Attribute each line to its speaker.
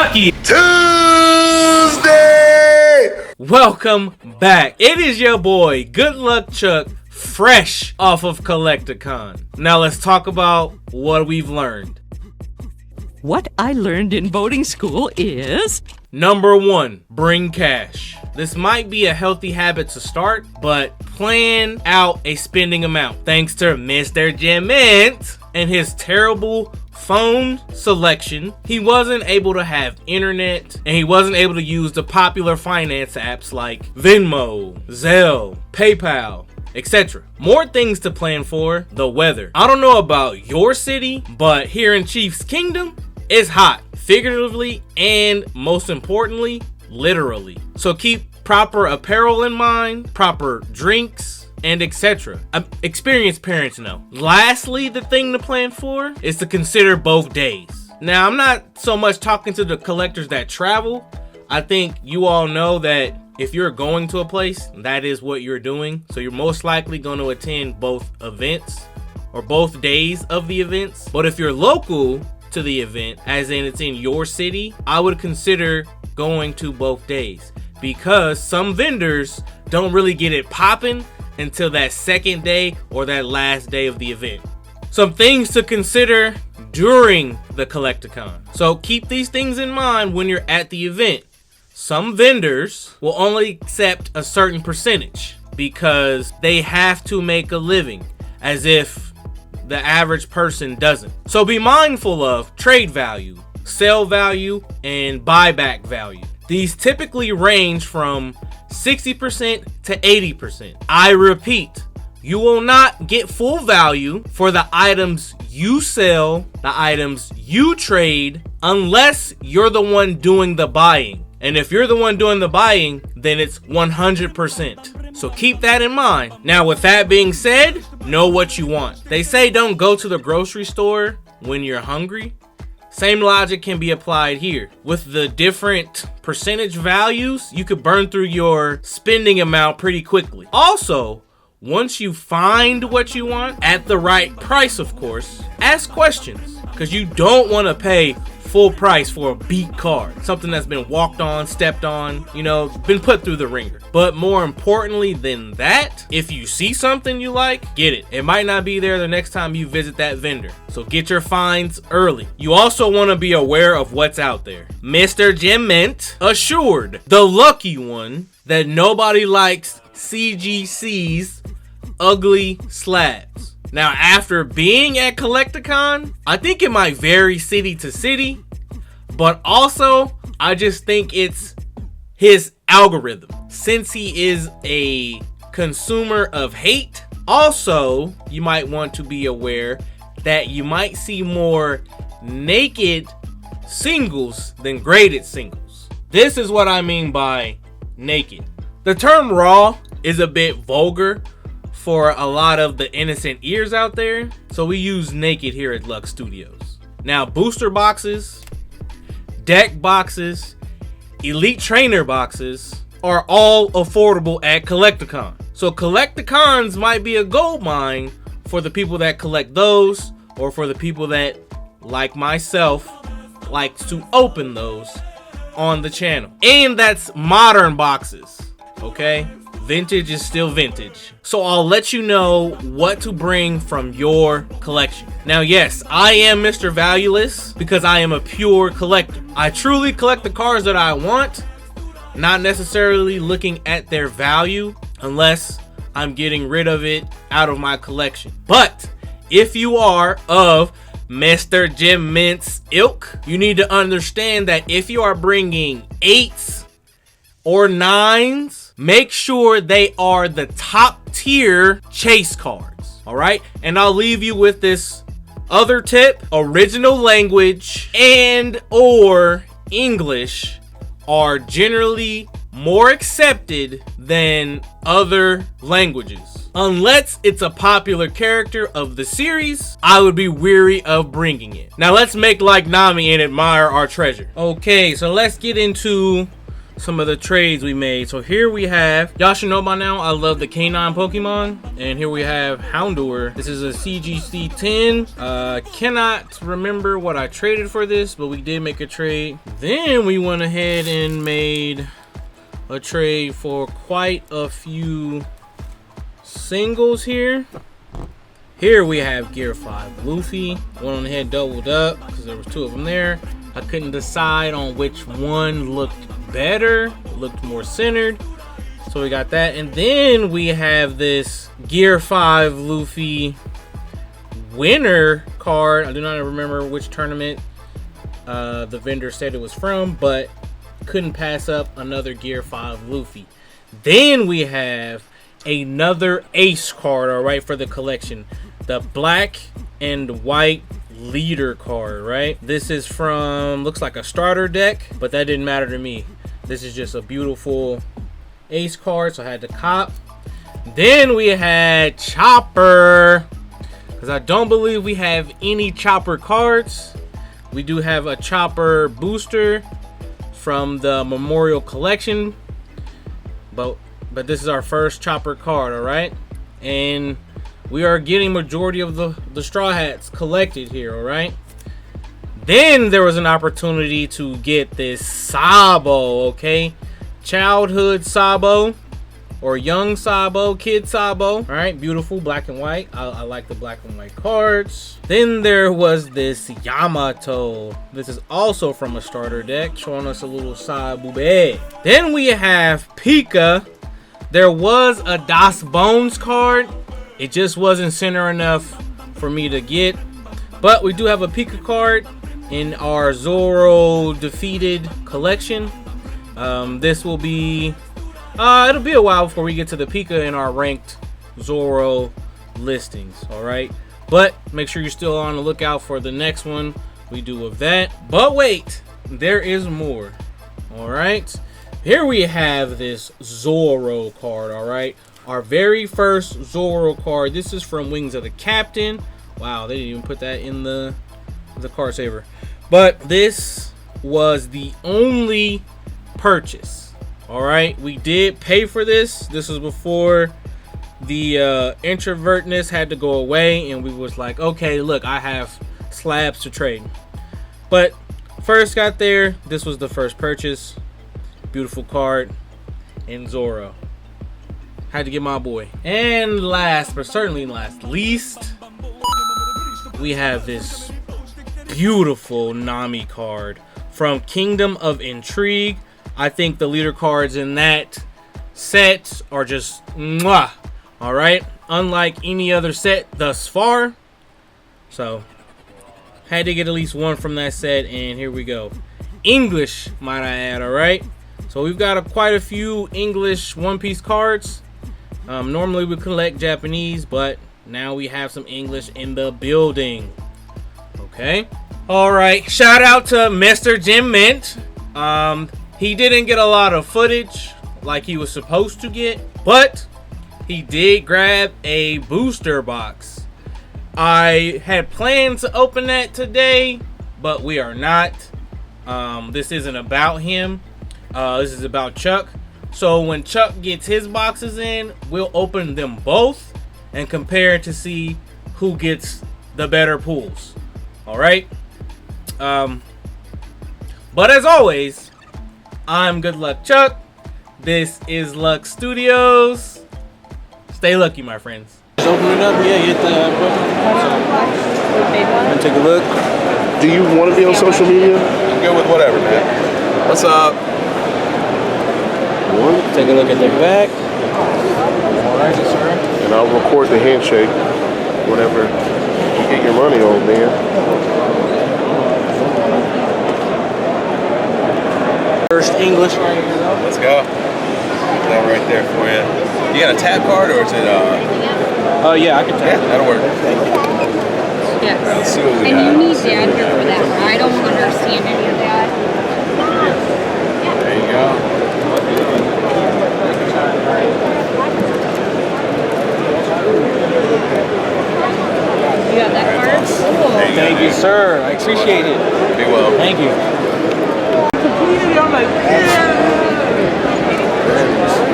Speaker 1: Lucky
Speaker 2: Tuesday!
Speaker 1: Welcome back. It is your boy, Good Luck Chuck, fresh off of Collecticon. Now let's talk about what we've learned.
Speaker 3: What I learned in boating school is...
Speaker 1: Number 1, bring cash. This might be a healthy habit to start, but plan out a spending amount. Thanks to Mr. Jimint and his terrible phone selection, he wasn't able to have internet, and he wasn't able to use the popular finance apps like Venmo, Zelle, PayPal, etc. More things to plan for. The weather. I don't know about your city, but here in Chiefs Kingdom, it's hot, figuratively and most importantly, literally. So keep proper apparel in mind, proper drinks, and etc. Experienced parents know. Lastly, the thing to plan for is to consider both days. Now, I'm not so much talking to the collectors that travel. I think you all know that if you're going to a place, that is what you're doing. So you're most likely going to attend both events or both days of the events. But if you're local to the event, as in it's in your city, I would consider going to both days, because some vendors don't really get it popping until that second day or that last day of the event. Some things to consider during the Collecticon. So keep these things in mind when you're at the event. Some vendors will only accept a certain percentage because they have to make a living, as if the average person doesn't. So be mindful of trade value, sale value, and buyback value. These typically range from 60% to 80%. I repeat, you will not get full value for the items you sell, the items you trade, unless you're the one doing the buying. And if you're the one doing the buying, then it's 100%. So keep that in mind. Now, with that being said, know what you want. They say don't go to the grocery store when you're hungry. Same logic can be applied here. With the different percentage values, you could burn through your spending amount pretty quickly. Also, once you find what you want, at the right price of course, ask questions, because you don't want to pay full price for a beat card, something that's been walked on, stepped on, been put through the ringer. But more importantly than that, if you see something you like, get it. It might not be there the next time you visit that vendor, so get your finds early. You also want to be aware of what's out there. Mr. Jimint assured the lucky one that nobody likes CGC's ugly slabs. Now, after being at Collecticon, I think it might vary city to city, but also I just think it's his algorithm, since he is a consumer of hate. Also, you might want to be aware that you might see more naked singles than graded singles. This is what I mean by naked. The term raw is a bit vulgar for a lot of the innocent ears out there, so we use naked here at Lux Studios. Now, booster boxes, deck boxes, elite trainer boxes are all affordable at Collecticon. So Collecticons might be a gold mine for the people that collect those, or for the people that, like myself, likes to open those on the channel. And that's modern boxes, okay? Vintage is still vintage. So I'll let you know what to bring from your collection. Now, yes, I am Mr. Valueless because I am a pure collector. I truly collect the cards that I want, not necessarily looking at their value unless I'm getting rid of it out of my collection. But if you are of Mr. Jimint's ilk, you need to understand that if you are bringing 8s or 9s, make sure they are the top tier chase cards. All right. And I'll leave you with this other tip. Original language and or English are generally more accepted than other languages. Unless it's a popular character of the series, I would be weary of bringing it. Now let's make like Nami and admire our treasure. Okay, so let's get into some of the trades we made. So here we have, y'all should know by now, I love the K9 Pokemon. And here we have Houndour. This is a CGC 10. Cannot remember what I traded for this, but we did make a trade. Then we went ahead and made a trade for quite a few singles here. Here we have Gear 5 Luffy. One on the head doubled up because there was two of them there. I couldn't decide on which one looked better, looked more centered. So we got that. And then we have this Gear 5 Luffy winner card. I do not remember which tournament the vendor said it was from, but couldn't pass up another Gear 5 Luffy. Then we have another ace card, all right, for the collection. The black and white leader card, right? This is from, looks like a starter deck, but that didn't matter to me. This is just a beautiful ace card, so I had to cop. Then we had Chopper, because I don't believe we have any Chopper cards. We do have a Chopper booster from the Memorial Collection, but this is our first Chopper card, all right? And we are getting majority of the Straw Hats collected here, all right? Then there was an opportunity to get this Sabo, okay? Childhood Sabo, or young Sabo, kid Sabo, all right? Beautiful, black and white. I like the black and white cards. Then there was this Yamato. This is also from a starter deck, showing us a little Sabube. Then we have Pika. There was a Das Bones card. It just wasn't center enough for me to get. But we do have a Pika card in our Zoro Defeated collection. This will be, it'll be a while before we get to the Pika in our ranked Zoro listings, all right? But make sure you're still on the lookout for the next one we do of that. But wait, there is more, all right? Here we have this Zoro card, all right? Our very first Zoro card. This is from Wings of the Captain. Wow, they didn't even put that in the card saver. But this was the only purchase, all right? We did pay for this. This was before the introvertness had to go away, and we was like, okay, look, I have slabs to trade. But first got there, this was the first purchase. Beautiful card in Zoro. Had to get my boy. And last but certainly not least, we have this beautiful Nami card from Kingdom of Intrigue. I think the leader cards in that set are just mwah. All right, unlike any other set thus far. So had to get at least one from that set, and here we go. English, might I add, all right? So we've got quite a few English One Piece cards. Normally we collect Japanese, but now we have some English in the building. Okay. All right. Shout out to Mr. Jim Mint. He didn't get a lot of footage like he was supposed to get, but he did grab a booster box. I had planned to open that today, but we are not. This isn't about him. This is about Chuck. So when Chuck gets his boxes in, we'll open them both and compare to see who gets the better pulls. All right. But as always, I'm Good Luck Chuck. This is Luck Studios. Stay lucky, my friends.
Speaker 2: Just open it up, yeah, get the take a look.
Speaker 4: Do you want to be on social media?
Speaker 2: I'm good with whatever, man. What's up? Take a look at the back. Alright, sir.
Speaker 4: And I'll record the handshake whenever you get your money on, man.
Speaker 2: First English right here, though. Let's go. That right there for you. You got a tap card or is it
Speaker 5: Yeah, I can tap.
Speaker 2: Yeah, that'll work.
Speaker 6: Yes.
Speaker 2: Let's see what we
Speaker 6: And
Speaker 2: got.
Speaker 6: you need Dad here for that. I don't understand any of that.
Speaker 2: There you go.
Speaker 6: You have that card? Cool.
Speaker 2: There you go.
Speaker 5: Thank you, sir. I appreciate it.
Speaker 2: Be well.
Speaker 5: Thank you.
Speaker 1: I'm like, yeah.